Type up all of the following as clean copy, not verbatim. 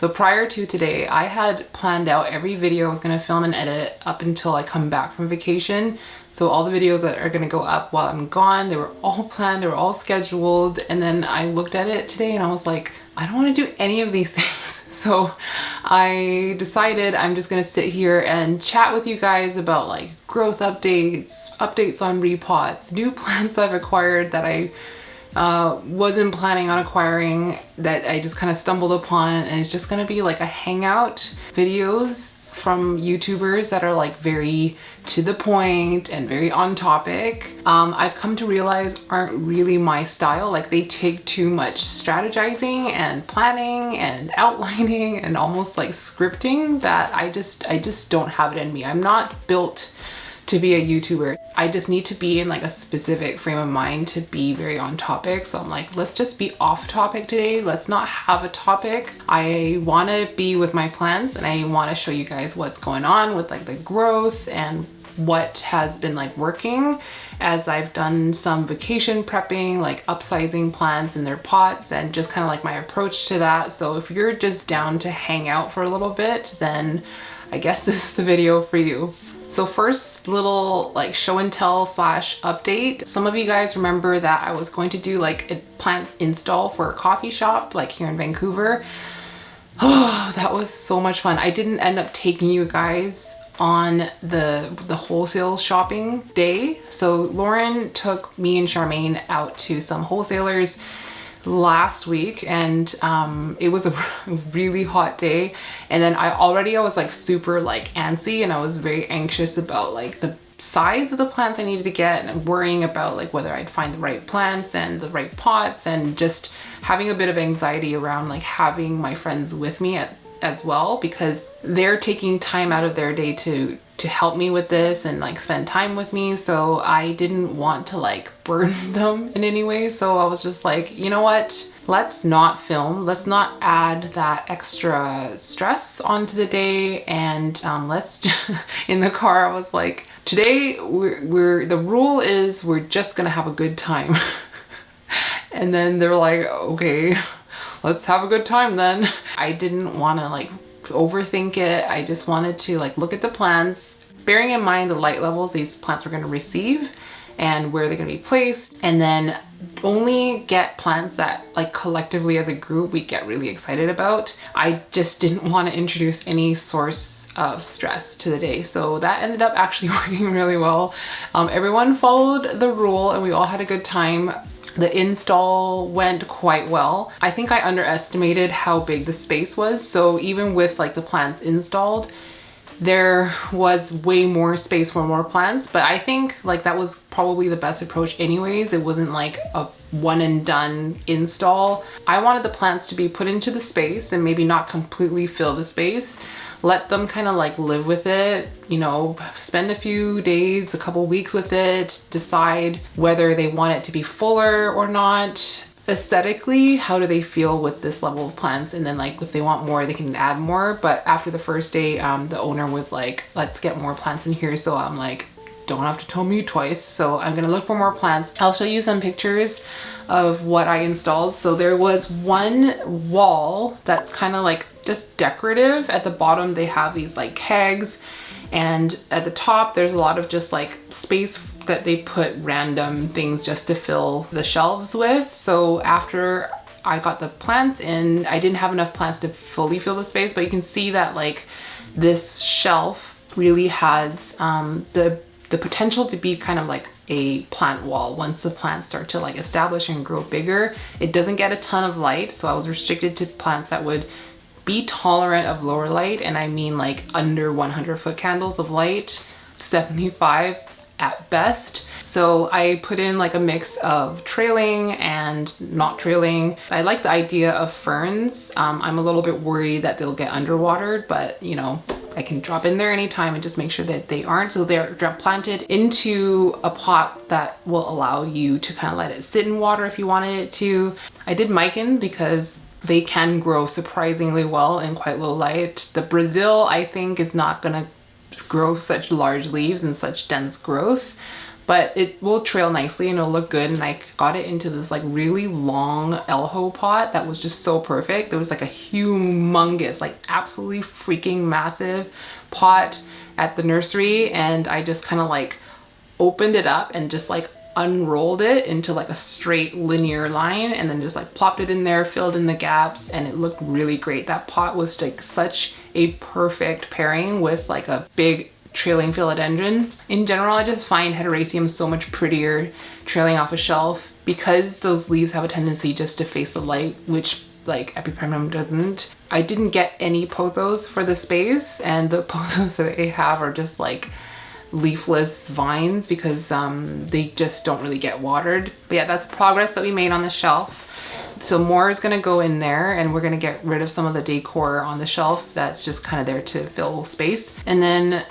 So prior to today, I had planned out every video I was gonna film and edit up until I come back from vacation. So all the videos that are gonna go up while I'm gone, they were all planned, they were all scheduled. And then I looked at it today and I was like, I don't wanna do any of these things. So I decided I'm just gonna sit here and chat with you guys about like growth updates, updates on repots, new plants I've acquired that I wasn't planning on acquiring, that I just kind of stumbled upon, and it's just gonna be like a hangout videos from YouTubers that are like very to the point and very on topic. I've come to realize aren't really my style. Like they take too much strategizing and planning and outlining and almost like scripting that I just don't have it in me. I'm not built to be a YouTuber. I just need to be in like a specific frame of mind to be very on topic. So I'm like, let's just be off topic today. Let's not have a topic. I want to be with my plants and I want to show you guys what's going on with like the growth and what has been like working as I've done some vacation prepping, like upsizing plants in their pots, and just kind of like my approach to that. So if you're just down to hang out for a little bit, then I guess this is the video for you. So first little like show and tell slash update. Some of you guys remember that I was going to do like a plant install for a coffee shop like here in Vancouver. Oh, that was so much fun. I didn't end up taking you guys on the wholesale shopping day. So Lauren took me and Charmaine out to some wholesalers last week, and it was a really hot day, and then I was like super like antsy, and I was very anxious about like the size of the plants I needed to get, and worrying about like whether I'd find the right plants and the right pots, and just having a bit of anxiety around like having my friends with me as well, because they're taking time out of their day to help me with this and like spend time with me. So I didn't want to like burden them in any way. So I was just like, you know what? Let's not film. Let's not add that extra stress onto the day. And let's just, in the car, I was like, today the rule is we're just gonna have a good time. And then they're like, okay, let's have a good time then. I didn't want to like overthink it. I just wanted to like look at the plants, bearing in mind the light levels these plants were going to receive and where they're going to be placed, and then only get plants that like collectively as a group we get really excited about. I just didn't want to introduce any source of stress to the day. So that ended up actually working really well. Everyone followed the rule and we all had a good time. The install went quite well. I think I underestimated how big the space was. So even with like the plants installed, there was way more space for more plants, but I think like that was probably the best approach anyways. It wasn't like a one and done install. I wanted the plants to be put into the space and maybe not completely fill the space. Let them kind of like live with it, you know, spend a few days, a couple weeks with it, decide whether they want it to be fuller or not. Aesthetically, how do they feel with this level of plants? And then like if they want more, they can add more. But after the first day, the owner was like, let's get more plants in here. So I'm like, don't have to tell me twice. So I'm gonna look for more plants. I'll show you some pictures of what I installed. So there was one wall that's kind of like just decorative. At the bottom they have these like kegs, and at the top there's a lot of just like space that they put random things just to fill the shelves with. So after I got the plants in, I didn't have enough plants to fully fill the space, but you can see that like this shelf really has the potential to be kind of like a plant wall once the plants start to like establish and grow bigger. It doesn't get a ton of light, so I was restricted to plants that would be tolerant of lower light, and I mean like under 100 foot candles of light, 75 at best. So I put in like a mix of trailing and not trailing. I like the idea of ferns. I'm a little bit worried that they'll get underwatered, but you know, I can drop in there anytime and just make sure that they aren't. So they're planted into a pot that will allow you to kind of let it sit in water if you wanted it to. I did mican because they can grow surprisingly well in quite low light. The Brazil, I think, is not gonna grow such large leaves and such dense growth, but it will trail nicely and it'll look good. And I got it into this like really long elho pot that was just so perfect. There was like a humongous, like absolutely freaking massive pot at the nursery, and I just kind of like opened it up and just like unrolled it into like a straight linear line, and then just like plopped it in there, filled in the gaps, and it looked really great. That pot was like such a perfect pairing with like a big trailing philodendron. In general, I just find heteroraceum so much prettier trailing off a shelf because those leaves have a tendency just to face the light, which like epipremnum doesn't. I didn't get any pothos for the space, and the pothos that I have are just like leafless vines because they just don't really get watered. But yeah, that's progress that we made on the shelf. So more is gonna go in there, and we're gonna get rid of some of the decor on the shelf that's just kind of there to fill space. And then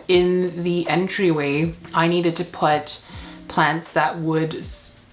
in the entryway, I needed to put plants that would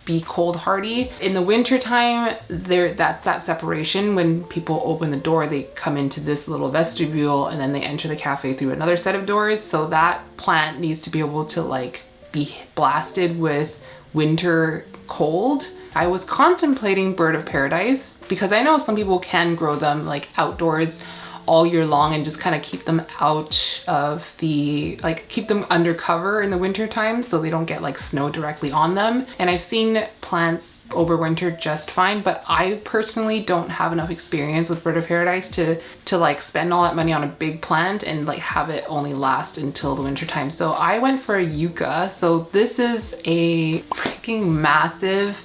be cold hardy. In the winter time, that's that separation. When people open the door, they come into this little vestibule and then they enter the cafe through another set of doors. So that plant needs to be able to like be blasted with winter cold. I was contemplating bird of paradise because I know some people can grow them like outdoors all year long and just kind of keep them out of the, like keep them under cover in the winter time so they don't get like snow directly on them. And I've seen plants overwinter just fine, but I personally don't have enough experience with bird of paradise to like spend all that money on a big plant and like have it only last until the winter time. So I went for a yucca. So this is a freaking massive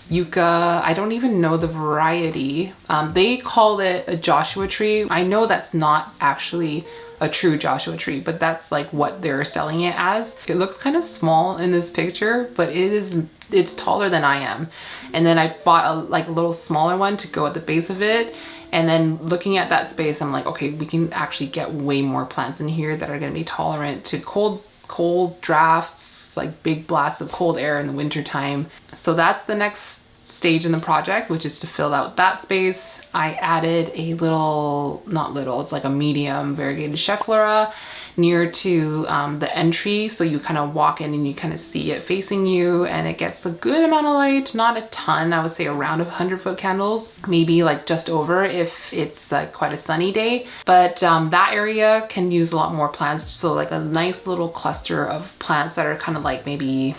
yucca. I don't even know the variety. They call it a Joshua tree. I know that's not actually a true Joshua tree, but that's like what they're selling it as. It looks kind of small in this picture, but it's taller than I am. And then I bought a little smaller one to go at the base of it. And then looking at that space, I'm like, okay, we can actually get way more plants in here that are going to be tolerant to cold drafts, like big blasts of cold air in the winter time. So that's the next stage in the project, which is to fill out that space. I added a little, not little, it's like a medium variegated Schefflera near to the entry, so you kind of walk in and you kind of see it facing you, and it gets a good amount of light, not a ton. I would say around 100-foot candles, maybe like just over if it's quite a sunny day. But that area can use a lot more plants, so like a nice little cluster of plants that are kind of like maybe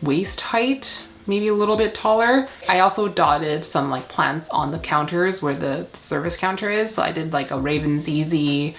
waist height, maybe a little bit taller. I also dotted some like plants on the counters where the service counter is. So I did like a Raven ZZ.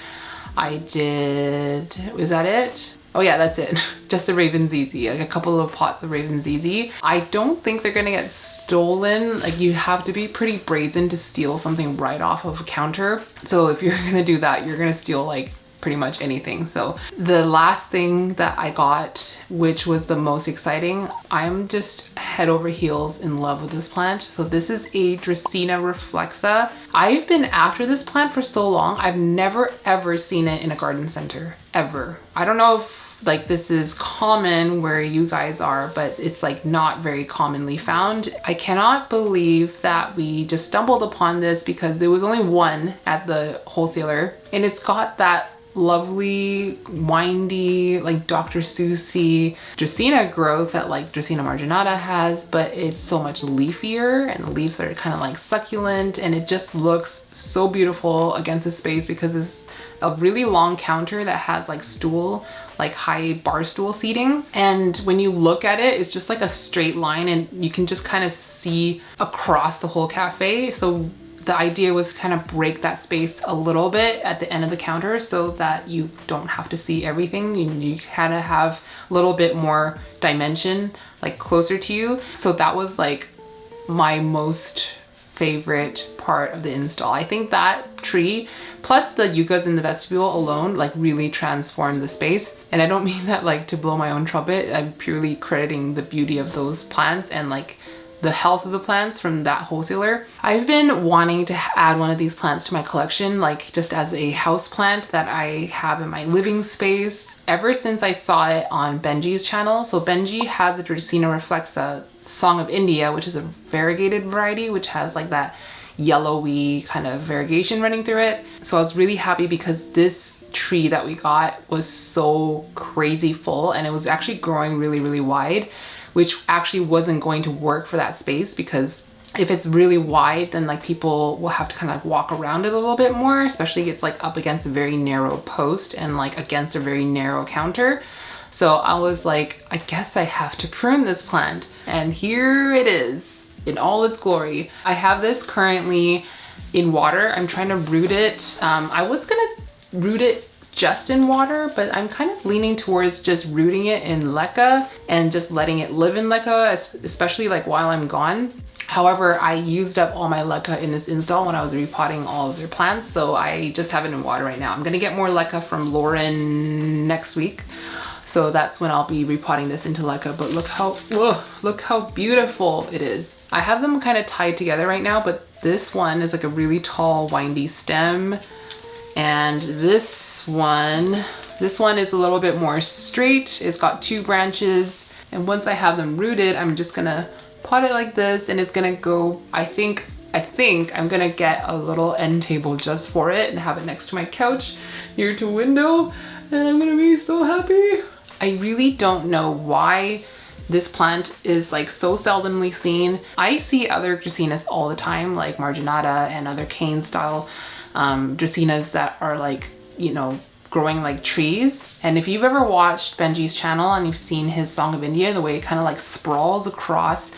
Was that it? Oh yeah, that's it. Just a Raven ZZ, like a couple of pots of Raven ZZ. I don't think they're gonna get stolen. Like you have to be pretty brazen to steal something right off of a counter. So if you're gonna do that, you're gonna steal like pretty much anything. So the last thing that I got, which was the most exciting, I'm just head over heels in love with this plant. So this is a Dracina reflexa. I've been after this plant for so long. I've never ever seen it in a garden center, ever. I don't know if like this is common where you guys are, but it's like not very commonly found. I cannot believe that we just stumbled upon this because there was only one at the wholesaler, and it's got that lovely windy like Dr. Seussy Dracina growth that like Dracina marginata has, but it's so much leafier and the leaves are kind of like succulent, and it just looks so beautiful against the space because it's a really long counter that has like stool, like high bar stool seating, and when you look at it, it's just like a straight line and you can just kind of see across the whole cafe. So the idea was to kind of break that space a little bit at the end of the counter so that you don't have to see everything. You kind of have a little bit more dimension like closer to you. So that was like my most favorite part of the install. I think that tree plus the yuccas in the vestibule alone like really transformed the space. And I don't mean that like to blow my own trumpet. I'm purely crediting the beauty of those plants and like the health of the plants from that wholesaler. I've been wanting to add one of these plants to my collection, like just as a house plant that I have in my living space ever since I saw it on Benji's channel. So Benji has a Dracina reflexa Song of India, which is a variegated variety, which has like that yellowy kind of variegation running through it. So I was really happy because this tree that we got was so crazy full, and it was actually growing really, really wide, which actually wasn't going to work for that space, because if it's really wide, then like people will have to kind of like walk around it a little bit more, especially if it's like up against a very narrow post and like against a very narrow counter. So I was like, I guess I have to prune this plant, and here it is in all its glory. I have this currently in water. I'm trying to root it. I was gonna root it just in water, but I'm kind of leaning towards just rooting it in leca and just letting it live in leca, especially like while I'm gone. However, I used up all my leca in this install when I was repotting all of their plants, so I just have it in water right now. I'm gonna get more leca from Lauren next week, so that's when I'll be repotting this into leca. But look how beautiful it is. I have them kind of tied together right now, but this one is like a really tall, windy stem, and this one is a little bit more straight. It's got 2 branches, and once I have them rooted, I'm just gonna pot it like this, and it's gonna go, I think I'm gonna get a little end table just for it and have it next to my couch near to window, and I'm gonna be so happy. I really don't know why this plant is like so seldomly seen. I see other dracaenas all the time, like marginata and other cane style dracaenas that are like, you know, growing like trees. And if you've ever watched Benji's channel and you've seen his Song of India, the way it kind of like sprawls across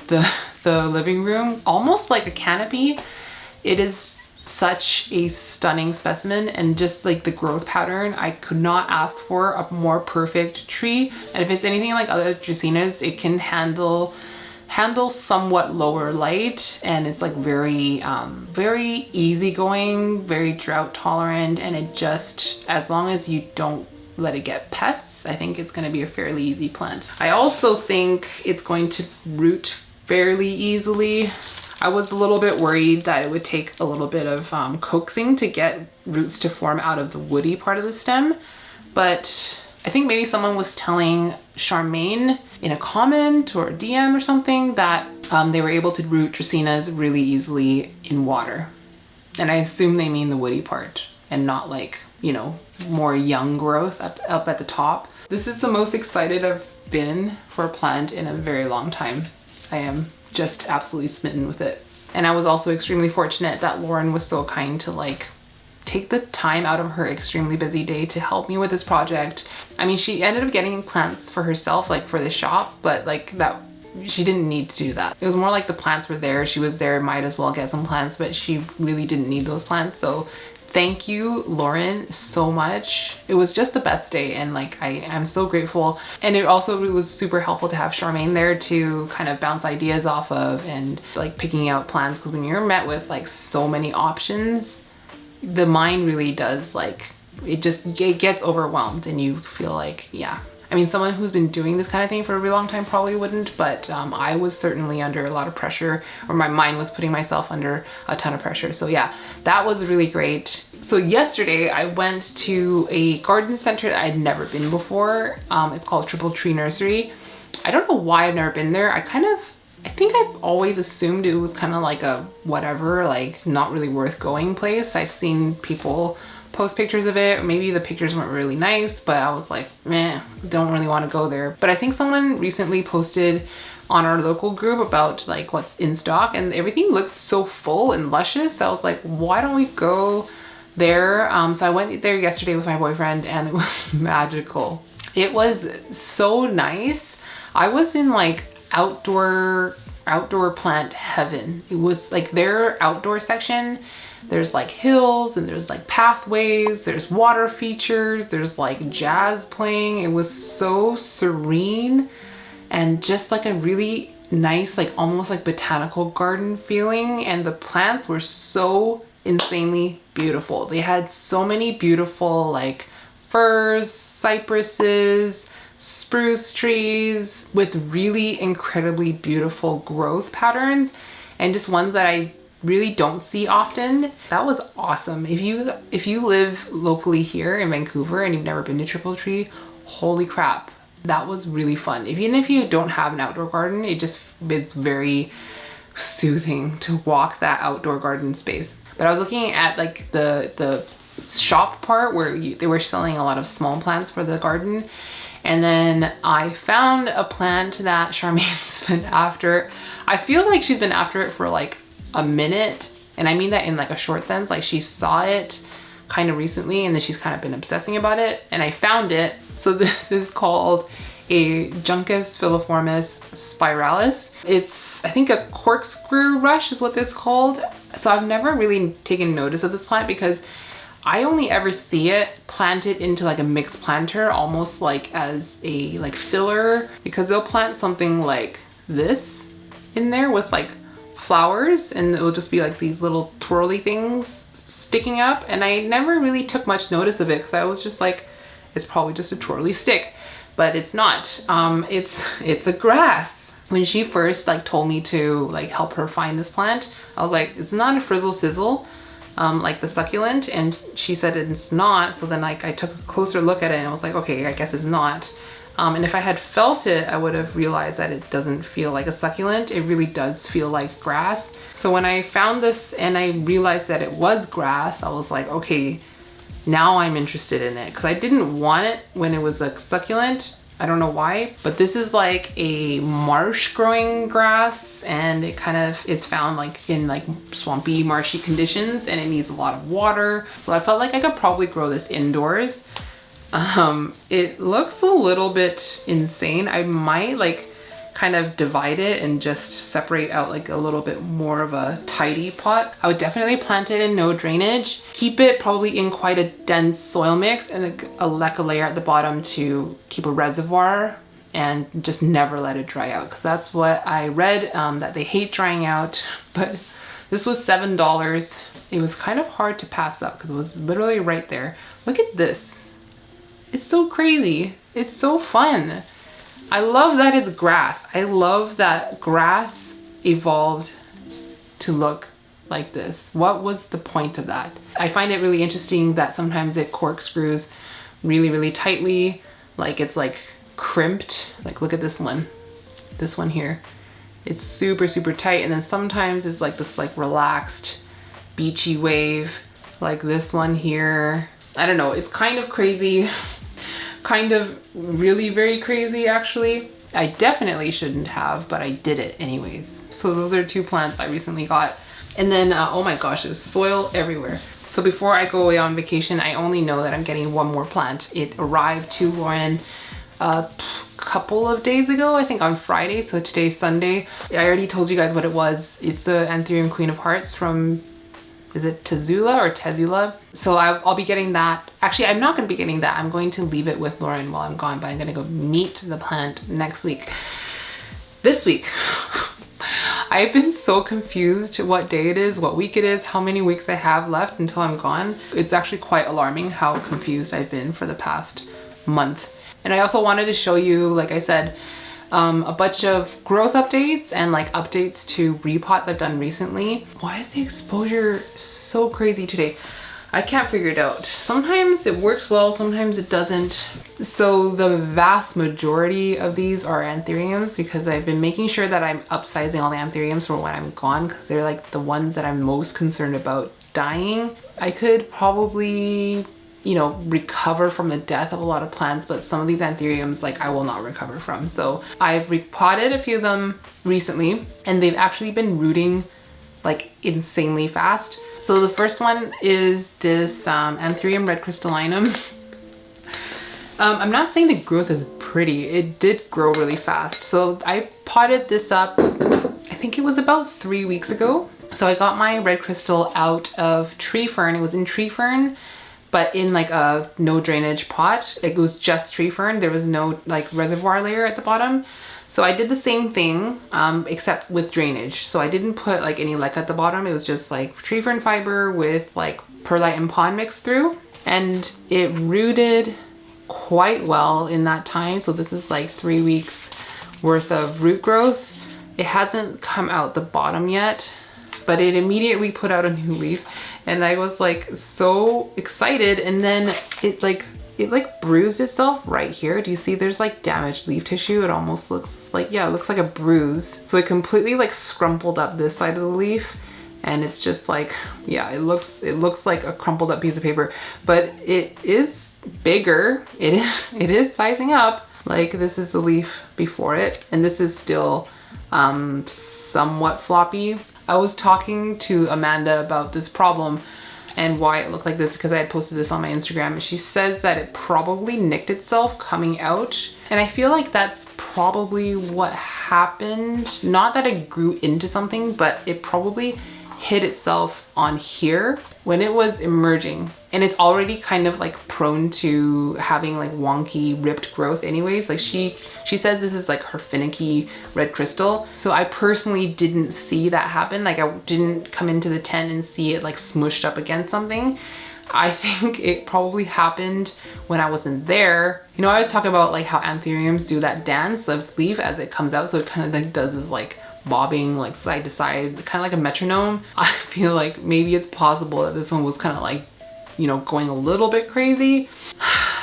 the living room, almost like a canopy, it is such a stunning specimen. And just like the growth pattern, I could not ask for a more perfect tree. And if it's anything like other dracaenas, it can handle somewhat lower light, and it's like very very easygoing, very drought tolerant, and it just, as long as you don't let it get pests, I think it's going to be a fairly easy plant. I also think it's going to root fairly easily. I was a little bit worried that it would take a little bit of coaxing to get roots to form out of the woody part of the stem, but I think maybe someone was telling Charmaine in a comment or a DM or something that they were able to root dracaenas really easily in water. And I assume they mean the woody part and not like, you know, more young growth up at the top. This is the most excited I've been for a plant in a very long time. I am just absolutely smitten with it. And I was also extremely fortunate that Lauren was so kind to like take the time out of her extremely busy day to help me with this project. I mean, she ended up getting plants for herself, like for the shop, but like that, she didn't need to do that. It was more like the plants were there. She was there, might as well get some plants, but she really didn't need those plants. So thank you, Lauren, so much. It was just the best day, and like I'm so grateful. And it was super helpful to have Charmaine there to kind of bounce ideas off of and like picking out plants, because when you're met with like so many options, the mind really does like, it gets overwhelmed, and you feel like, yeah. I mean, someone who's been doing this kind of thing for a really long time probably wouldn't, but I was certainly under a lot of pressure, or my mind was putting myself under a ton of pressure. So yeah, that was really great. So yesterday I went to a garden center that I'd never been before. It's called Triple Tree Nursery. I don't know why I've never been there. I think I've always assumed it was kind of like a whatever, like not really worth going place. I've seen people post pictures of it, or maybe the pictures weren't really nice, but I was like, meh, don't really want to go there. But I think someone recently posted on our local group about like what's in stock, and everything looked so full and luscious. So I was like, why don't we go there? So I went there yesterday with my boyfriend, and it was magical. It was so nice. I was in like outdoor plant heaven. It was like their outdoor section. There's like hills, and there's like pathways, there's water features, there's like jazz playing. It was so serene and just like a really nice, like almost like botanical garden feeling. And the plants were so insanely beautiful. They had so many beautiful like firs, cypresses, spruce trees with really incredibly beautiful growth patterns, and just ones that I really don't see often. That was awesome. If you live locally here in Vancouver and you've never been to Triple Tree, holy crap, that was really fun. Even if you don't have an outdoor garden, it's very soothing to walk that outdoor garden space. But I was looking at like the shop part where they were selling a lot of small plants for the garden. And then I found a plant that Charmaine's been after. I feel like she's been after it for like a minute. And I mean that in like a short sense, like she saw it kind of recently and then she's kind of been obsessing about it. And I found it. So this is called a Juncus filiformis spiralis. It's, I think, a corkscrew rush is what this is called. So I've never really taken notice of this plant because I only ever see it planted into like a mixed planter, almost like as a like filler, because they'll plant something like this in there with like flowers and it will just be like these little twirly things sticking up. And I never really took much notice of it because I was just like, it's probably just a twirly stick. But it's not. It's a grass. When she first like told me to like help her find this plant, I was like, it's not a frizzle sizzle like the succulent, and she said it's not. So then like I took a closer look at it and I was like, okay, I guess it's not. And if I had felt it, I would have realized that it doesn't feel like a succulent. It really does feel like grass. So when I found this and I realized that it was grass, I was like, okay, now I'm interested in it, because I didn't want it when it was a succulent. I don't know why, but this is like a marsh growing grass and it kind of is found like in like swampy, marshy conditions and it needs a lot of water. So I felt like I could probably grow this indoors. It looks a little bit insane. I might like kind of divide it and just separate out like a little bit more of a tidy pot. I would definitely plant it in no drainage. Keep it probably in quite a dense soil mix and like a layer at the bottom to keep a reservoir, and just never let it dry out, because that's what I read, that they hate drying out. But this was $7. It was kind of hard to pass up because it was literally right there. Look at this. It's so crazy. It's so fun. I love that it's grass. I love that grass evolved to look like this. What was the point of that? I find it really interesting that sometimes it corkscrews really, really tightly. Like it's like crimped. Like look at this one here. It's super, super tight. And then sometimes it's like this like relaxed beachy wave, like this one here. I don't know, it's kind of crazy. Kind of really very crazy actually. I definitely shouldn't have, but I did it anyways. So those are two plants I recently got. And then, oh my gosh, there's soil everywhere. So before I go away on vacation, I only know that I'm getting one more plant. It arrived to Lauren a couple of days ago, I think on Friday. So today's Sunday. I already told you guys what it was. It's the Anthurium Queen of Hearts from, is it Tezula or Tezula? So I'll be getting that. Actually, I'm not gonna be getting that. I'm going to leave it with Lauren while I'm gone, but I'm gonna go meet the plant next week. This week. I've been so confused what day it is, what week it is, how many weeks I have left until I'm gone. It's actually quite alarming how confused I've been for the past month. And I also wanted to show you, like I said, a bunch of growth updates and like updates to repots I've done recently. Why is the exposure so crazy today? I can't figure it out. Sometimes it works well, sometimes it doesn't. So the vast majority of these are anthuriums, because I've been making sure that I'm upsizing all the anthuriums for when I'm gone, because they're like the ones that I'm most concerned about dying. I could probably, you know, recover from the death of a lot of plants, but some of these anthuriums, like, I will not recover from. So I've repotted a few of them recently, and they've actually been rooting like insanely fast. So the first one is this Anthurium red crystallinum. I'm not saying the growth is pretty. It did grow really fast. So I potted this up, I think it was about 3 weeks ago. So I got my red crystal out of tree fern. It was in tree fern, but in like a no drainage pot. It was just tree fern. There was no like reservoir layer at the bottom. So I did the same thing, except with drainage. So I didn't put like any leca at the bottom. It was just like tree fern fiber with like perlite and pond mixed through. And it rooted quite well in that time. So this is like 3 weeks worth of root growth. It hasn't come out the bottom yet, but it immediately put out a new leaf. And I was like so excited. And then it like bruised itself right here. Do you see there's like damaged leaf tissue? It almost looks like, yeah, it looks like a bruise. So it completely like scrumpled up this side of the leaf and it's just like, yeah, it looks like a crumpled up piece of paper, but it is bigger. It is sizing up. Like, this is the leaf before it, and this is still somewhat floppy. I was talking to Amanda about this problem and why it looked like this, because I had posted this on my Instagram, and she says that it probably nicked itself coming out. And I feel like that's probably what happened. Not that it grew into something, but it probably hit itself on here when it was emerging. And it's already kind of like prone to having like wonky ripped growth anyways. Like she says this is like her finicky red crystal. So I personally didn't see that happen. Like, I didn't come into the tent and see it like smushed up against something. I think it probably happened when I wasn't there. You know, I always talk about like how anthuriums do that dance of leaf as it comes out. So it kind of like does this like bobbing like side to side, kind of like a metronome. I feel like maybe it's possible that this one was kind of like, you know, going a little bit crazy.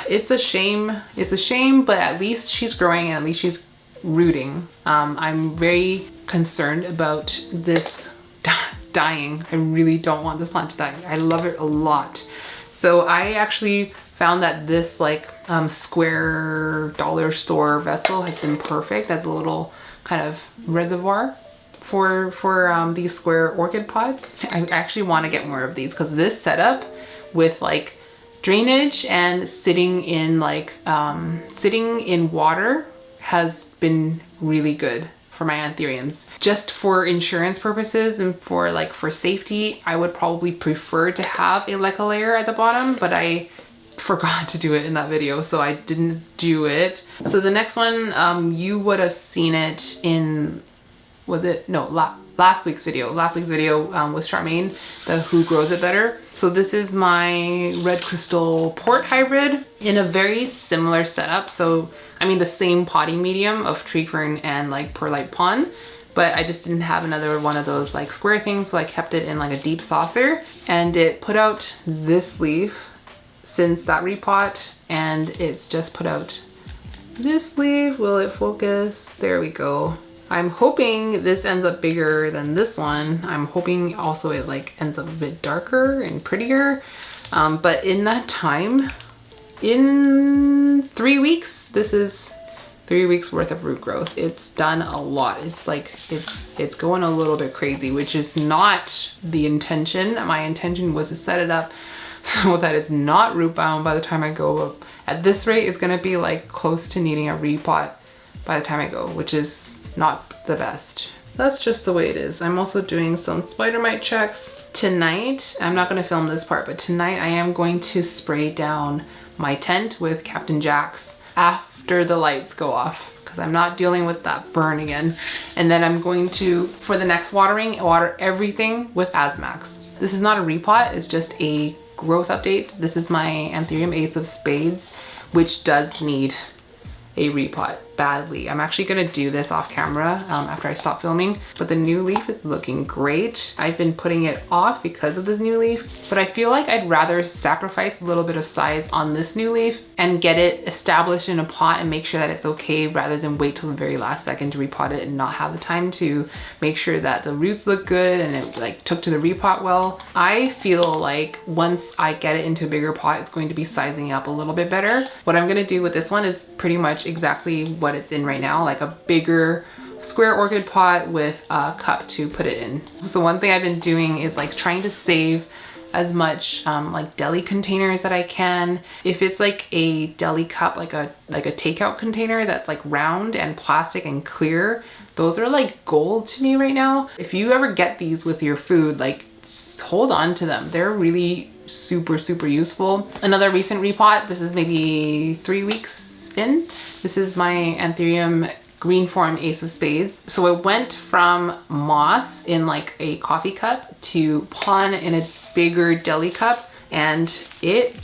It's a shame. It's a shame, but at least she's growing and at least she's rooting. I'm very concerned about this dying. I really don't want this plant to die. I love it a lot. So I actually found that this like square dollar store vessel has been perfect as a little kind of reservoir for these square orchid pots. I actually want to get more of these because this setup with like drainage and sitting in like sitting in water has been really good for my anthuriums. Just for insurance purposes and for like for safety, I would probably prefer to have a leca layer at the bottom, but I forgot to do it in that video, so I didn't do it. So the next one, you would have seen it in, was it? No, last week's video. Last week's video was Charmaine, the Who Grows It Better. So this is my red crystal port hybrid in a very similar setup. So, I mean, the same potting medium of tree fern and like perlite pond, but I just didn't have another one of those like square things, so I kept it in like a deep saucer, and it put out this leaf since that repot, and it's just put out this leaf. Will it focus? There we go. I'm hoping this ends up bigger than this one. I'm hoping also it like ends up a bit darker and prettier. But in that time, in 3 weeks, this is 3 weeks worth of root growth. It's done a lot. It's like, it's going a little bit crazy, which is not the intention. My intention was to set it up so that it's not root bound by the time I go up. At this rate, it's gonna be like close to needing a repot by the time I go, which is not the best. That's just the way it is. I'm also doing some spider mite checks. Tonight, I'm not gonna film this part, but tonight I am going to spray down my tent with Captain Jack's after the lights go off, because I'm not dealing with that burn again. And then I'm going to, for the next watering, water everything with Asmax. This is not a repot, it's just a growth update. This is my Anthurium Ace of Spades, which does need a repot badly. I'm actually gonna do this off camera after I stop filming, but the new leaf is looking great. I've been putting it off because of this new leaf, but I feel like I'd rather sacrifice a little bit of size on this new leaf and get it established in a pot and make sure that it's okay, rather than wait till the very last second to repot it and not have the time to make sure that the roots look good and it like took to the repot well. I feel like once I get it into a bigger pot, it's going to be sizing up a little bit better. What I'm gonna do with this one is pretty much exactly what it's in right now, like a bigger square orchid pot with a cup to put it in. So one thing I've been doing is like trying to save as much like deli containers that I can. If it's like a deli cup, like a takeout container that's like round and plastic and clear, those are like gold to me right now. If you ever get these with your food, like hold on to them. They're really super useful. Another recent repot, this is maybe 3 weeks in. This is my Anthurium Green Form Ace of Spades. So it went from moss in like a coffee cup to pon in a bigger deli cup, and it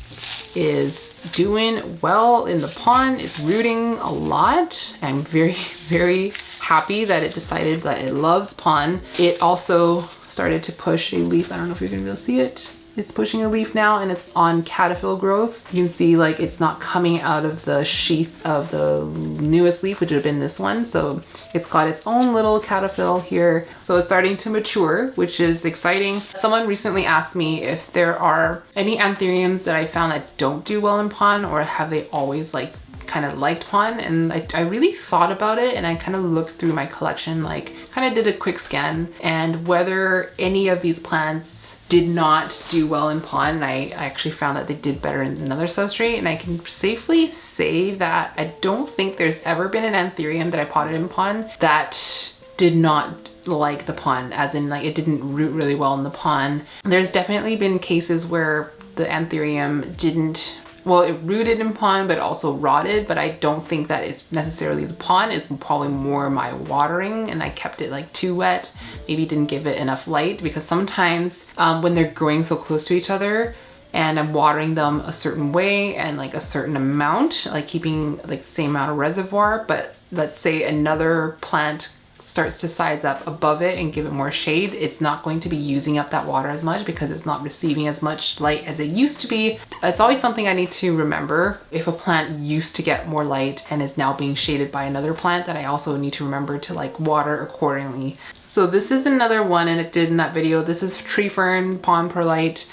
is doing well in the pon. It's rooting a lot. I'm very happy that it decided that it loves pon. It also started to push a leaf. I don't know if you're gonna be able to see it It's pushing a leaf now and it's on Catafill growth. You can see like it's not coming out of the sheath of the newest leaf, which would have been this one. So it's got its own little Catafill here. So it's starting to mature, which is exciting. Someone recently asked me if there are any anthuriums that I found that don't do well in pond, or have they always like kind of liked pond. And I really thought about it, and I kind of looked through my collection, like kind of did a quick scan, and whether any of these plants did not do well in pond. And I actually found that they did better in another substrate, and I can safely say that I don't think there's ever been an anthurium that I potted in pond that did not like the pond, as in like it didn't root really well in the pond. There's definitely been cases where the anthurium didn't, well, it rooted in pond but also rotted, but I don't think that it's necessarily the pond. It's probably more my watering, and I kept it like too wet, maybe didn't give it enough light, because sometimes when they're growing so close to each other and I'm watering them a certain way and like a certain amount, like keeping like the same amount of reservoir, but let's say another plant starts to size up above it and give it more shade, it's not going to be using up that water as much because it's not receiving as much light as it used to be. It's always something I need to remember. If a plant used to get more light and is now being shaded by another plant, then I also need to remember to like water accordingly. So this is another one, and it did in that video. This is tree fern pond perlite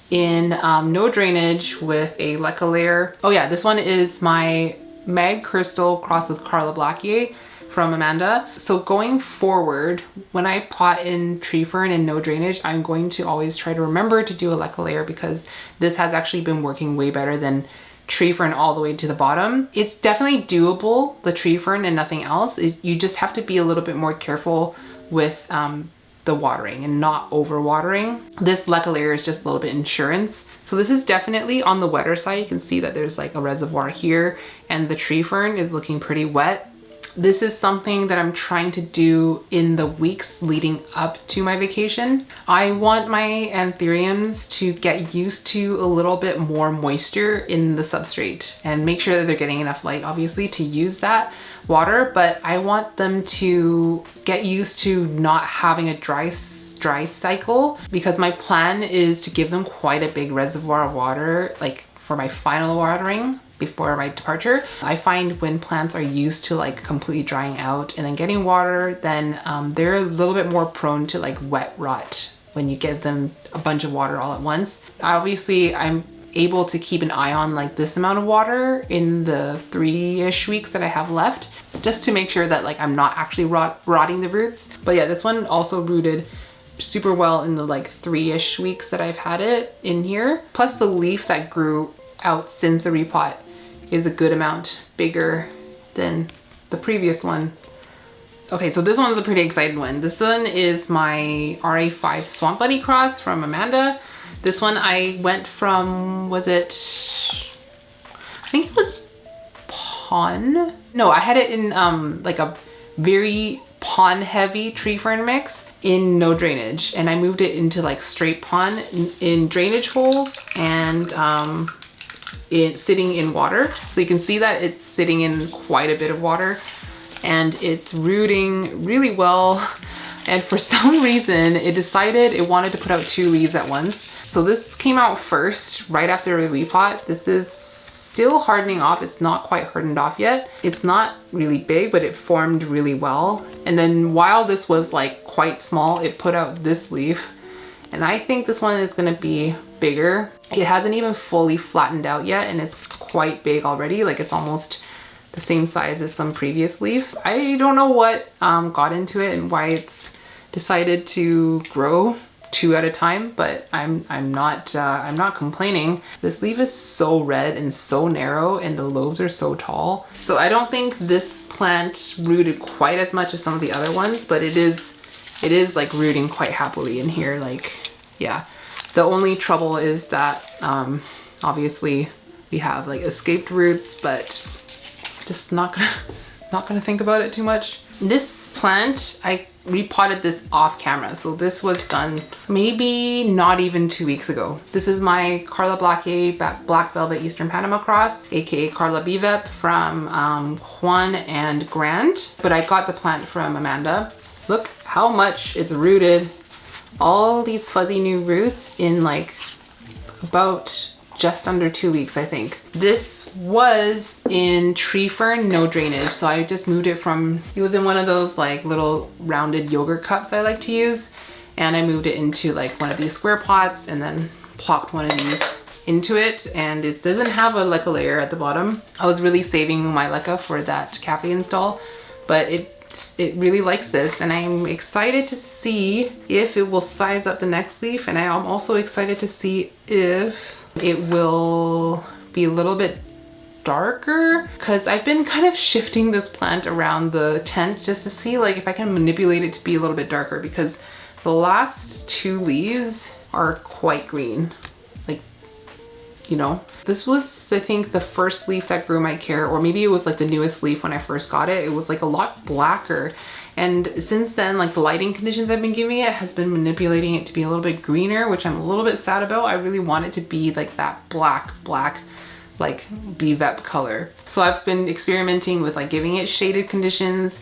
in no drainage with a leca layer. Oh yeah, this one is my Mag Crystal crossed with Carla Blackier from Amanda. So going forward, when I pot in tree fern and no drainage, I'm going to always try to remember to do a leca layer, because this has actually been working way better than tree fern all the way to the bottom. It's definitely doable, the tree fern and nothing else. You just have to be a little bit more careful with the watering and not over watering. This leca layer is just a little bit insurance. So this is definitely on the wetter side. You can see that there's like a reservoir here, and the tree fern is looking pretty wet. This is something that I'm trying to do in the weeks leading up to my vacation. I want my anthuriums to get used to a little bit more moisture in the substrate and make sure that they're getting enough light, obviously, to use that water, but I want them to get used to not having a dry cycle, because my plan is to give them quite a big reservoir of water, like for my final watering before my departure. I find when plants are used to like completely drying out and then getting water, then they're a little bit more prone to like wet rot when you give them a bunch of water all at once. Obviously, I'm able to keep an eye on like this amount of water in the 3-ish weeks that I have left, just to make sure that like I'm not actually rotting the roots. But yeah, this one also rooted super well in the like 3-ish weeks that I've had it in here. Plus the leaf that grew out since the repot is a good amount bigger than the previous one. Okay, so this one's a pretty exciting one. This one is my RA5 Swamp Buddy cross from Amanda. This one I went from, was it, I think it was pond? No, I had it in like a very pond heavy tree fern mix in no drainage, and I moved it into like straight pond in drainage holes, and it's sitting in water. So you can see that it's sitting in quite a bit of water, and it's rooting really well. And for some reason it decided it wanted to put out 2 leaves at once. So this came out first right after a repot. This is still hardening off. It's not quite hardened off yet. It's not really big, but it formed really well. And then while this was like quite small, it put out this leaf, and I think this one is gonna be bigger. It hasn't even fully flattened out yet, and it's quite big already. Like it's almost the same size as some previous leaf. I don't know what got into it and why it's decided to grow 2 at a time, but I'm not complaining. This leaf is so red and so narrow, and the lobes are so tall. So I don't think this plant rooted quite as much as some of the other ones, but it is like rooting quite happily in here. Like, yeah. The only trouble is that obviously we have like escaped roots, but just not gonna think about it too much. This plant, I repotted this off camera. So this was done maybe not even 2 weeks ago. This is my Carla Blackier Black Velvet Eastern Panama cross, aka Carla Bvep from Juan and Grant, but I got the plant from Amanda. Look how much it's rooted. All these fuzzy new roots in like about just under 2 weeks, I think. This was in tree fern, no drainage. So I just moved it from, it was in one of those like little rounded yogurt cups I like to use. And I moved it into like one of these square pots and then plopped one of these into it. And it doesn't have a leca layer at the bottom. I was really saving my leca for that cafe install, but it really likes this, and I'm excited to see if it will size up the next leaf. And I am also excited to see if it will be a little bit darker, because I've been kind of shifting this plant around the tent just to see like if I can manipulate it to be a little bit darker, because the last 2 leaves are quite green. Like, you know, this was, I think, the first leaf that grew my care, or maybe it was like the newest leaf when I first got it. It was like a lot blacker. And since then, like the lighting conditions I've been giving it has been manipulating it to be a little bit greener, which I'm a little bit sad about. I really want it to be like that black, like bevep color. So I've been experimenting with like giving it shaded conditions.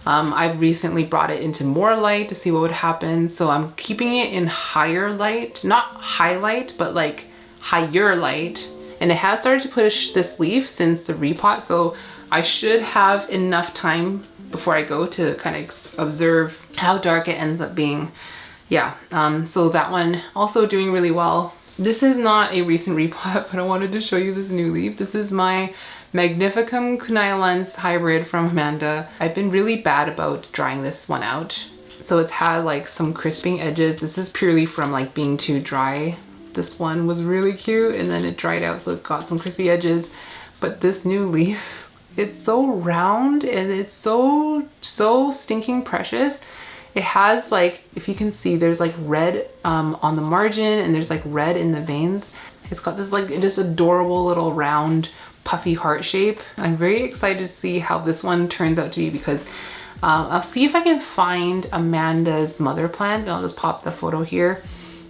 I've recently brought it into more light to see what would happen. So I'm keeping it in higher light, not highlight, but like higher light. And it has started to push this leaf since the repot. So I should have enough time before I go to kind of observe how dark it ends up being. Yeah, so that one also doing really well. This is not a recent repot, but I wanted to show you this new leaf. This is my Magnificum Cunilans hybrid from Amanda. I've been really bad about drying this one out. So it's had like some crisping edges. This is purely from like being too dry. This one was really cute and then it dried out, so it got some crispy edges. But this new leaf, it's so round and it's so stinking precious. It has like, if you can see, there's like red on the margin and there's like red in the veins. It's got this like just adorable little round puffy heart shape. I'm very excited to see how this one turns out to be, because I'll see if I can find Amanda's mother plant, and I'll just pop the photo here.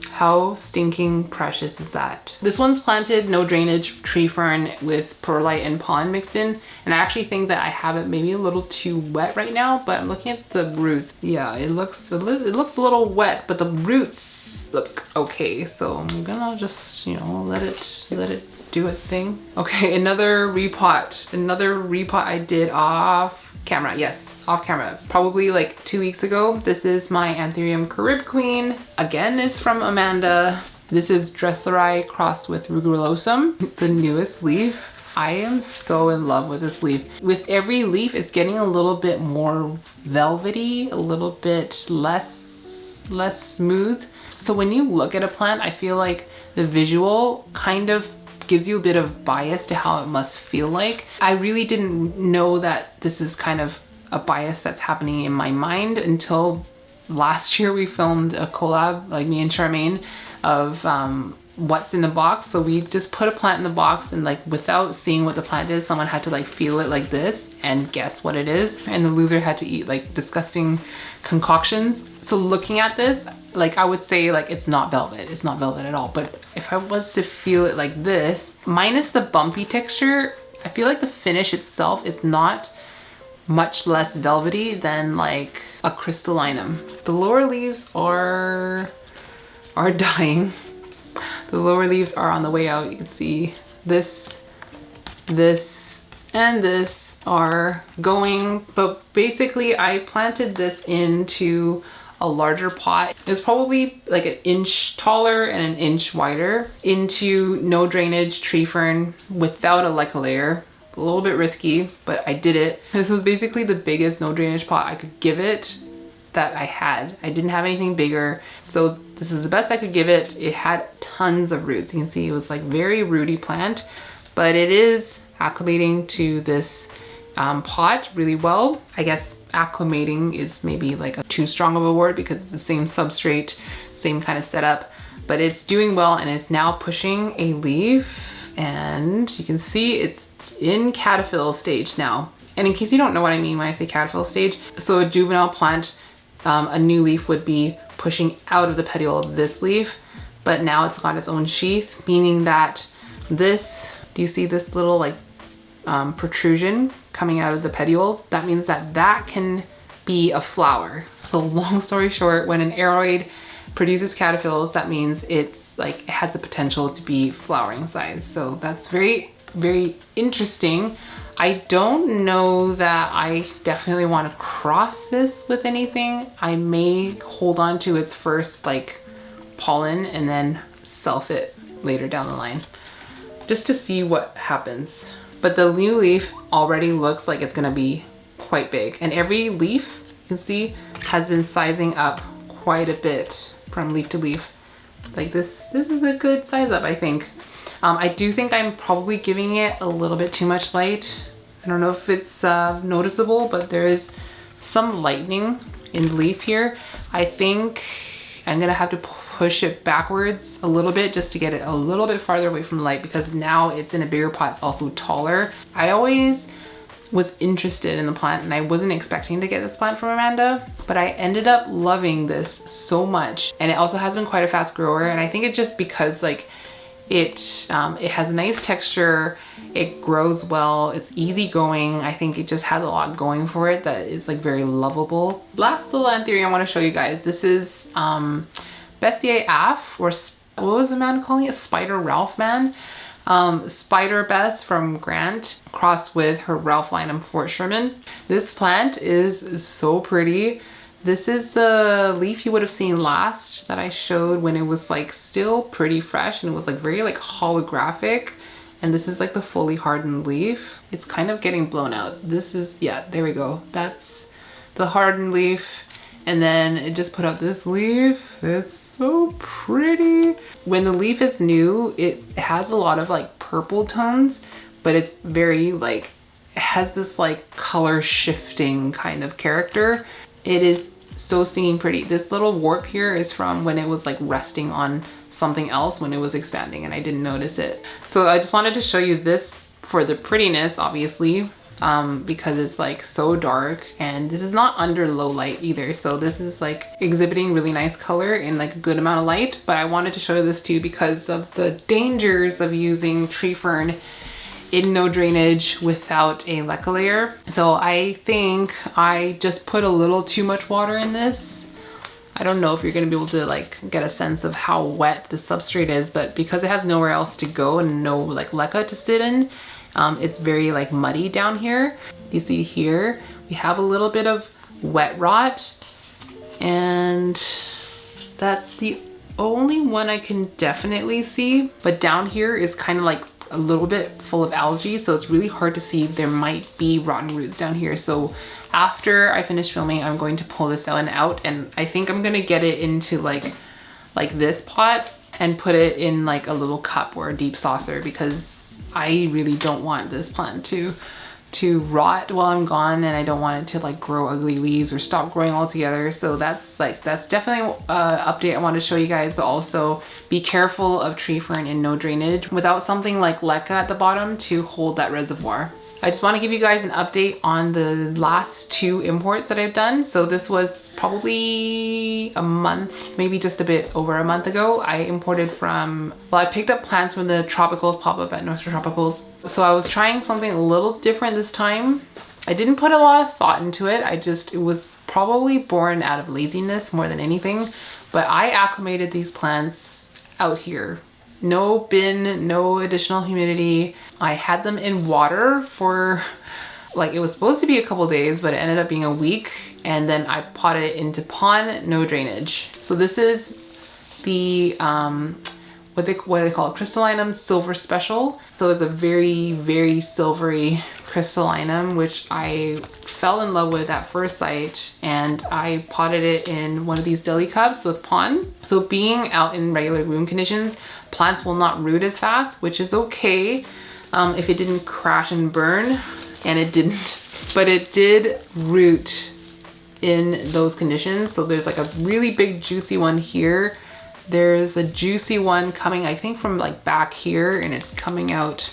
How stinking precious is that? This one's planted no drainage tree fern with perlite and pond mixed in. And I actually think that I have it maybe a little too wet right now, but I'm looking at the roots. Yeah, it looks a little wet, but the roots look okay. So I'm gonna just, you know, let it do its thing. Okay, another repot I did off camera. Yes, off camera, probably like 2 weeks ago. This is my Anthurium Carib Queen. Again, it's from Amanda. This is Dracina crossed with rugulosum, the newest leaf. I am so in love with this leaf. With every leaf, it's getting a little bit more velvety, a little bit less smooth. So when you look at a plant, I feel like the visual kind of gives you a bit of bias to how it must feel like. I really didn't know that this is kind of a bias that's happening in my mind until last year we filmed a collab, like me and Charmaine, of what's in the box. So we just put a plant in the box, and like without seeing what the plant is, someone had to like feel it like this and guess what it is. And the loser had to eat like disgusting concoctions. So looking at this, like I would say like it's not velvet. It's not velvet at all. But if I was to feel it like this, minus the bumpy texture, I feel like the finish itself is not much less velvety than like a crystallinum. The lower leaves are dying. The lower leaves are on the way out. You can see this, and this are going, but basically I planted this into a larger pot. It was probably like an inch taller and an inch wider, into no drainage tree fern without a leca layer. A little bit risky, but I did it. This was basically the biggest no drainage pot I could give it that I had. I didn't have anything bigger, so this is the best I could give it. It had tons of roots. You can see it was like very rooty plant, but it is acclimating to this pot really well. I guess acclimating is maybe like a too strong of a word because it's the same substrate, same kind of setup, but it's doing well and it's now pushing a leaf, and you can see it's in Catafill stage now. And in case you don't know what I mean when I say Catafill stage, so a juvenile plant, a new leaf would be pushing out of the petiole of this leaf, but now it's got its own sheath, meaning that this, do you see this little like protrusion coming out of the petiole? That means that that can be a flower. So long story short, when an aroid produces catapills, that means it's like, it has the potential to be flowering size. So that's very, very interesting. I don't know that I definitely want to cross this with anything. I may hold on to its first like pollen and then self it later down the line, just to see what happens. But the new leaf already looks like it's gonna be quite big, and every leaf you can see has been sizing up quite a bit from leaf to leaf. Like this is a good size up, I think. I do think I'm probably giving it a little bit too much light. I don't know if it's noticeable, but there is some lightening in the leaf here. I think I'm gonna have to push it backwards a little bit just to get it a little bit farther away from the light, because now it's in a bigger pot, it's also taller. I always was interested in the plant and I wasn't expecting to get this plant from Amanda, but I ended up loving this so much. And it also has been quite a fast grower, and I think it's just because like it has a nice texture, it grows well, it's easygoing. I think it just has a lot going for it that is like very lovable. Last little Anthurium I want to show you guys. This is Bessier Af, or what was the man calling it? Spider Ralph man. Spider Bess from Grant crossed with her Ralphinum Fort Sherman. This plant is so pretty. This is the leaf you would have seen last that I showed when it was like still pretty fresh and it was like very like holographic. And this is like the fully hardened leaf. It's kind of getting blown out. This is, yeah, there we go. That's the hardened leaf. And then it just put out this leaf. It's so pretty. When the leaf is new, it has a lot of like purple tones, but it's very like, it has this like color shifting kind of character. It is so stinging pretty. This little warp here is from when it was like resting on something else when it was expanding and I didn't notice it. So I just wanted to show you this for the prettiness, obviously. Because it's like so dark, and this is not under low light either, so this is like exhibiting really nice color in like a good amount of light. But I wanted to show this too because of the dangers of using tree fern in no drainage without a leca layer. So I think I just put a little too much water in this. I don't know if you're gonna be able to like get a sense of how wet the substrate is, but because it has nowhere else to go and no like leca to sit in, it's very like muddy down here. You see here, we have a little bit of wet rot, and that's the only one I can definitely see. But down here is kind of like a little bit full of algae, so it's really hard to see. There might be rotten roots down here. So after I finish filming, I'm going to pull this out, and I think I'm gonna get it into like this pot and put it in like a little cup or a deep saucer, because I really don't want this plant to rot while I'm gone, and I don't want it to like grow ugly leaves or stop growing altogether. So that's definitely an update I want to show you guys. But also be careful of tree fern in no drainage without something like leca at the bottom to hold that reservoir. I just want to give you guys an update on the last 2 imports that I've done. So this was probably a month, maybe just a bit over a month ago. I imported from, well, I picked up plants from the Tropicals pop-up at Nursery Tropicals. So I was trying something a little different this time. I didn't put a lot of thought into it. It was probably born out of laziness more than anything. But I acclimated these plants out here. No bin, no additional humidity. I had them in water for like, it was supposed to be a couple days, but it ended up being a week. And then I potted it into pond, no drainage. So this is the, what do they call it? Crystallinum Silver Special. So it's a very, very silvery crystallinum, which I fell in love with at first sight, and I potted it in one of these deli cups with pond. So being out in regular room conditions, plants will not root as fast, which is okay if it didn't crash and burn, and it didn't, but it did root in those conditions. So there's like a really big juicy one here. There's a juicy one coming, I think, from like back here, and it's coming out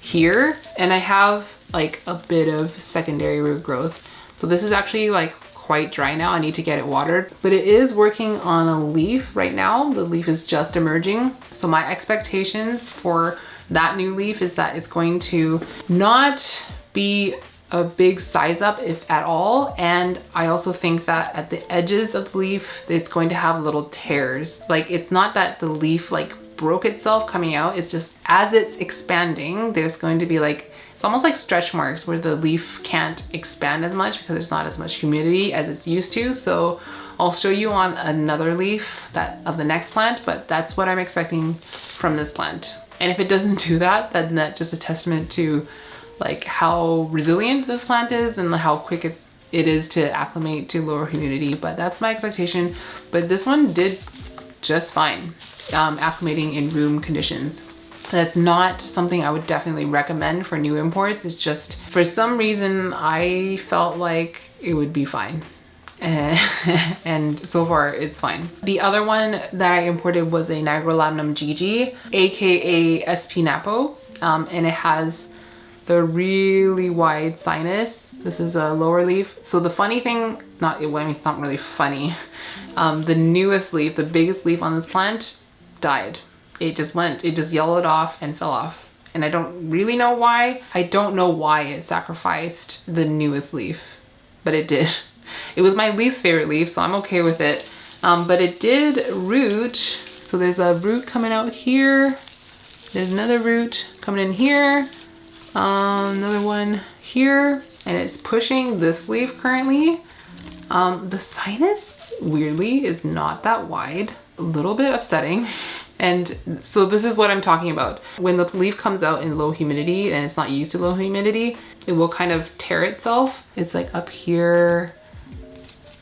here. And I have like a bit of secondary root growth. So this is actually like quite dry now. I need to get it watered, but it is working on a leaf right now. The leaf is just emerging. So my expectations for that new leaf is that it's going to not be a big size up, if at all. And I also think that at the edges of the leaf, it's going to have little tears. Like, it's not that the leaf like broke itself coming out, it's just as it's expanding, there's going to be like, it's almost like stretch marks where the leaf can't expand as much because there's not as much humidity as it's used to. So I'll show you on another leaf of the next plant, but that's what I'm expecting from this plant. And if it doesn't do that, then that's just a testament to like how resilient this plant is and how quick it is to acclimate to lower humidity. But that's my expectation. But this one did just fine, acclimating in room conditions. That's not something I would definitely recommend for new imports. It's just, for some reason, I felt like it would be fine. And so far it's fine. The other one that I imported was a Nigrolaminum GG, aka SP Napo, and it has the really wide sinus. This is a lower leaf. So the funny thing, it's not really funny. The newest leaf, the biggest leaf on this plant, died. It just yellowed off and fell off. And I don't really know why. I don't know why it sacrificed the newest leaf, but it did. It was my least favorite leaf, so I'm okay with it. But it did root. So there's a root coming out here. There's another root coming in here. Another one here. And it's pushing this leaf currently. The sinus, weirdly, is not that wide. A little bit upsetting. And so this is what I'm talking about. When the leaf comes out in low humidity and it's not used to low humidity, it will kind of tear itself. It's like up here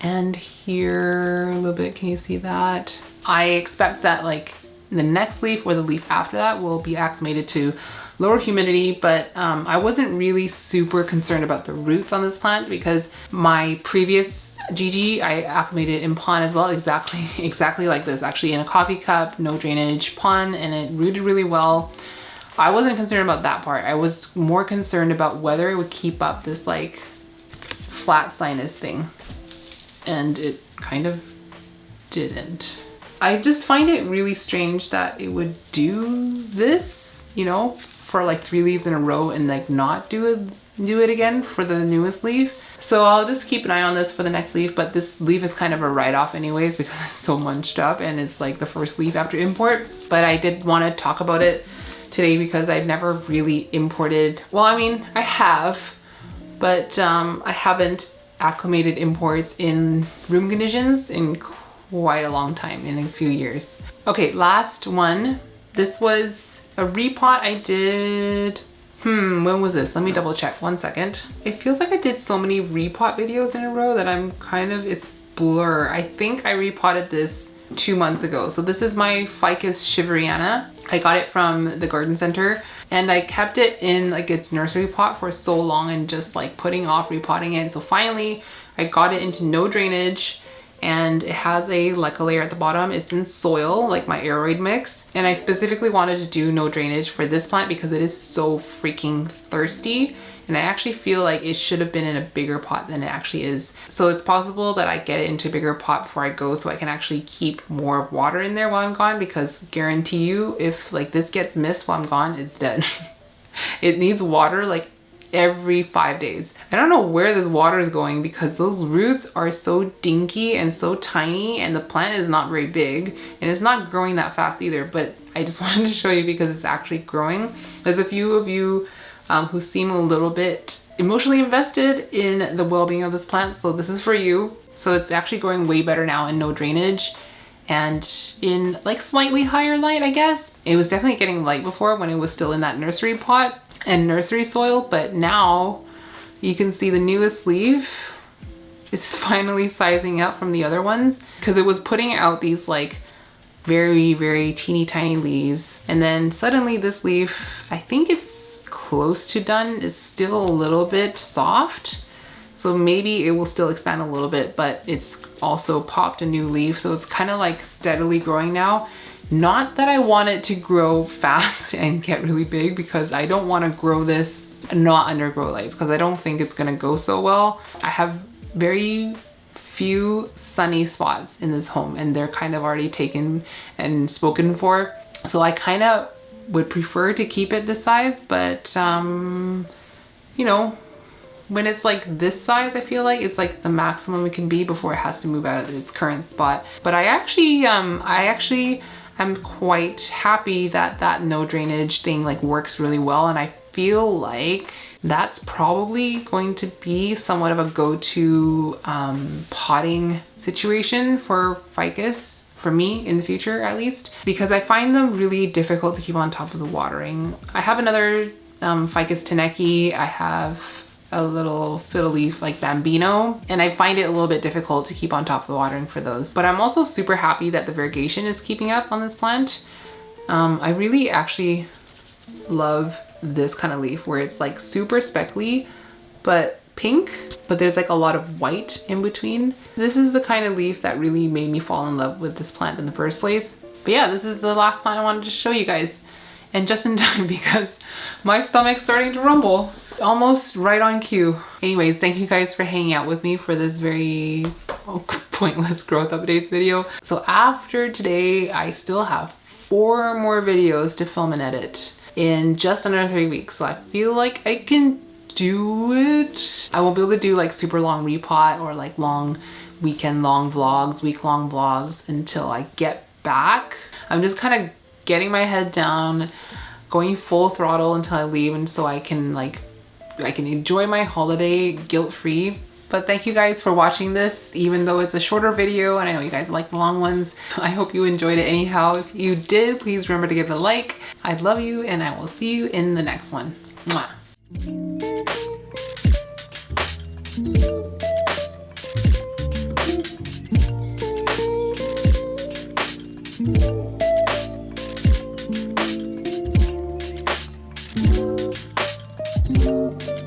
and here a little bit. Can you see that? I expect that like the next leaf or the leaf after that will be acclimated to lower humidity, but I wasn't really super concerned about the roots on this plant because my previous GG I acclimated in pond as well, exactly like this, actually in a coffee cup, no drainage pond, and it rooted really well. I wasn't concerned about that part. I was more concerned about whether it would keep up this like flat sinus thing, and it kind of didn't. I just find it really strange that it would do this, you know, for like 3 leaves in a row and like not do it again for the newest leaf. So I'll just keep an eye on this for the next leaf, but this leaf is kind of a write-off anyways because it's so munched up and it's like the first leaf after import. But I did want to talk about it today because I've never really imported, well, I mean, I have, but I haven't acclimated imports in room conditions in quite a long time, in a few years. Okay, last one. This was a repot I did, when was this? Let me double check, 1 second. It feels like I did so many repot videos in a row that I'm kind of, it's blur. I think I repotted this 2 months ago. So this is my Ficus shiveriana. I got it from the garden center and I kept it in like its nursery pot for so long and just like putting off repotting it. So finally I got it into no drainage, and it has a leca layer at the bottom. It's in soil, like my aeroid mix. And I specifically wanted to do no drainage for this plant because it is so freaking thirsty. And I actually feel like it should have been in a bigger pot than it actually is. So it's possible that I get it into a bigger pot before I go so I can actually keep more water in there while I'm gone, because guarantee you, if like this gets missed while I'm gone, it's dead. It needs water like every 5 days. I don't know where this water is going because those roots are so dinky and so tiny, and the plant is not very big and it's not growing that fast either, but I just wanted to show you because it's actually growing. There's a few of you who seem a little bit emotionally invested in the well-being of this plant, so this is for you. So it's actually growing way better now in no drainage and in like slightly higher light, I guess. It was definitely getting light before when it was still in that nursery pot and nursery soil, but now you can see the newest leaf is finally sizing up from the other ones because it was putting out these like very, very teeny tiny leaves, and then suddenly this leaf, I think it's close to done, is still a little bit soft, so maybe it will still expand a little bit, but it's also popped a new leaf, so it's kind of like steadily growing now. Not that I want it to grow fast and get really big, because I don't want to grow this not under grow lights because I don't think it's gonna go so well. I have very few sunny spots in this home and they're kind of already taken and spoken for. So I kind of would prefer to keep it this size, but you know, when it's like this size, I feel like it's like the maximum it can be before it has to move out of its current spot. But I actually am quite happy that that no drainage thing like works really well, and I feel like that's probably going to be somewhat of a go-to potting situation for ficus, for me in the future at least, because I find them really difficult to keep on top of the watering. I have another Ficus teneki, I have a little fiddle leaf like bambino, and I find it a little bit difficult to keep on top of the watering for those. But I'm also super happy that the variegation is keeping up on this plant. I really actually love this kind of leaf where it's like super speckly but pink, but there's like a lot of white in between. This is the kind of leaf that really made me fall in love with this plant in the first place. But yeah, this is the last plant I wanted to show you guys, and just in time because my stomach's starting to rumble. Almost right on cue. Anyways, thank you guys for hanging out with me for this very pointless growth updates video. So after today, I still have 4 more videos to film and edit in just under 3 weeks. So I feel like I can do it. I won't be able to do like super long repot or like long weekend long vlogs, week-long vlogs until I get back. I'm just kind of getting my head down, going full throttle until I leave, and so I can enjoy my holiday guilt-free. But thank you guys for watching this, even though it's a shorter video, and I know you guys like the long ones. I hope you enjoyed it anyhow. If you did, please remember to give it a like. I love you, and I will see you in the next one. Mwah.